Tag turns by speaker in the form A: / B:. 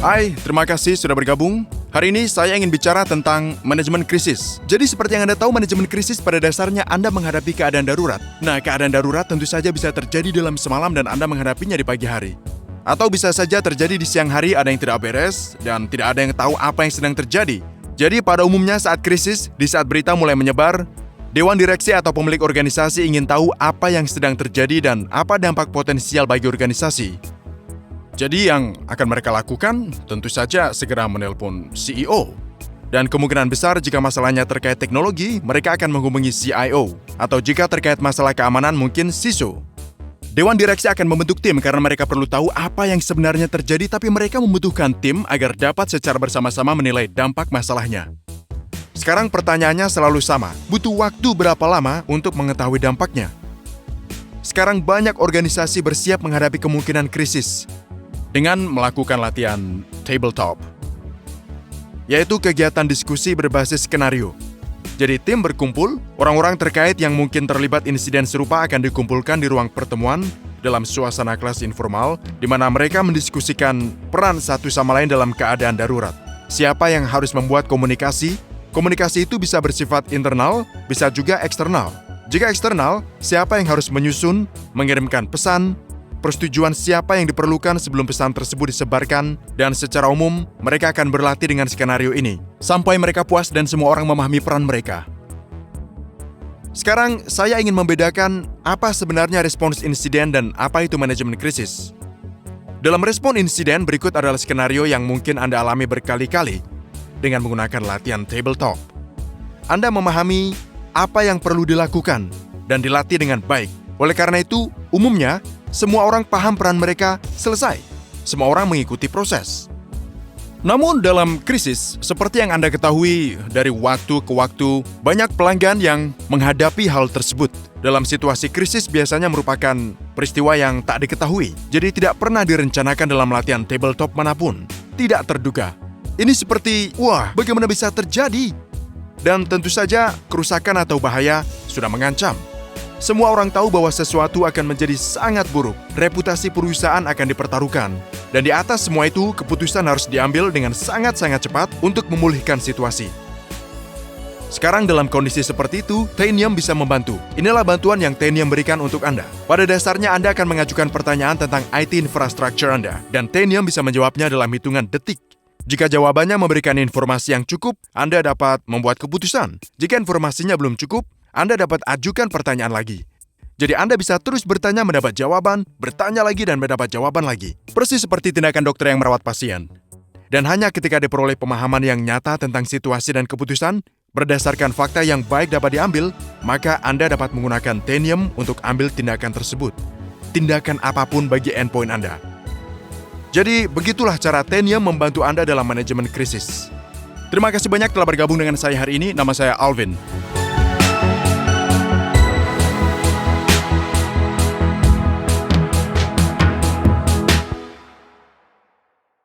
A: Hai, terima kasih sudah bergabung. Hari ini saya ingin bicara tentang manajemen krisis. Jadi seperti yang Anda tahu, manajemen krisis pada dasarnya Anda menghadapi keadaan darurat. Nah, keadaan darurat tentu saja bisa terjadi dalam semalam dan Anda menghadapinya di pagi hari. Atau bisa saja terjadi di siang hari, ada yang tidak beres dan tidak ada yang tahu apa yang sedang terjadi. Jadi pada umumnya saat krisis, di saat berita mulai menyebar, Dewan Direksi atau pemilik organisasi ingin tahu apa yang sedang terjadi dan apa dampak potensial bagi organisasi. Jadi yang akan mereka lakukan tentu saja segera menelpon CEO. Dan kemungkinan besar jika masalahnya terkait teknologi, mereka akan menghubungi CIO. Atau jika terkait masalah keamanan mungkin CISO. Dewan Direksi akan membentuk tim karena mereka perlu tahu apa yang sebenarnya terjadi, tapi mereka membutuhkan tim agar dapat secara bersama-sama menilai dampak masalahnya. Sekarang pertanyaannya selalu sama, butuh waktu berapa lama untuk mengetahui dampaknya? Sekarang banyak organisasi bersiap menghadapi kemungkinan krisis dengan melakukan latihan tabletop, yaitu kegiatan diskusi berbasis skenario. Jadi tim berkumpul, orang-orang terkait yang mungkin terlibat insiden serupa akan dikumpulkan di ruang pertemuan dalam suasana kelas informal, di mana mereka mendiskusikan peran satu sama lain dalam keadaan darurat. Siapa yang harus membuat komunikasi? Komunikasi itu bisa bersifat internal, bisa juga eksternal. Jika eksternal, siapa yang harus menyusun, mengirimkan pesan, persetujuan siapa yang diperlukan sebelum pesan tersebut disebarkan, dan secara umum, mereka akan berlatih dengan skenario ini, sampai mereka puas dan semua orang memahami peran mereka. Sekarang, saya ingin membedakan apa sebenarnya respons insiden dan apa itu manajemen krisis. Dalam respon insiden, berikut adalah skenario yang mungkin Anda alami berkali-kali dengan menggunakan latihan tabletop. Anda memahami apa yang perlu dilakukan dan dilatih dengan baik. Oleh karena itu, umumnya, semua orang paham peran mereka, selesai. Semua orang mengikuti proses. Namun dalam krisis, seperti yang Anda ketahui dari waktu ke waktu, banyak pelanggan yang menghadapi hal tersebut. Dalam situasi krisis biasanya merupakan peristiwa yang tak diketahui, jadi tidak pernah direncanakan dalam latihan tabletop manapun. Tidak terduga. Ini seperti, wah, bagaimana bisa terjadi? Dan tentu saja, kerusakan atau bahaya sudah mengancam. Semua orang tahu bahwa sesuatu akan menjadi sangat buruk, reputasi perusahaan akan dipertaruhkan. Dan di atas semua itu, keputusan harus diambil dengan sangat-sangat cepat untuk memulihkan situasi. Sekarang dalam kondisi seperti itu, Tanium bisa membantu. Inilah bantuan yang Tanium berikan untuk Anda. Pada dasarnya Anda akan mengajukan pertanyaan tentang IT infrastructure Anda, dan Tanium bisa menjawabnya dalam hitungan detik. Jika jawabannya memberikan informasi yang cukup, Anda dapat membuat keputusan. Jika informasinya belum cukup, Anda dapat ajukan pertanyaan lagi. Jadi Anda bisa terus bertanya mendapat jawaban, bertanya lagi dan mendapat jawaban lagi. Persis seperti tindakan dokter yang merawat pasien. Dan hanya ketika diperoleh pemahaman yang nyata tentang situasi dan keputusan, berdasarkan fakta yang baik dapat diambil, maka Anda dapat menggunakan Tanium untuk ambil tindakan tersebut. Tindakan apapun bagi endpoint Anda. Jadi begitulah cara Tanium membantu Anda dalam manajemen krisis. Terima kasih banyak telah bergabung dengan saya hari ini. Nama saya Alvin.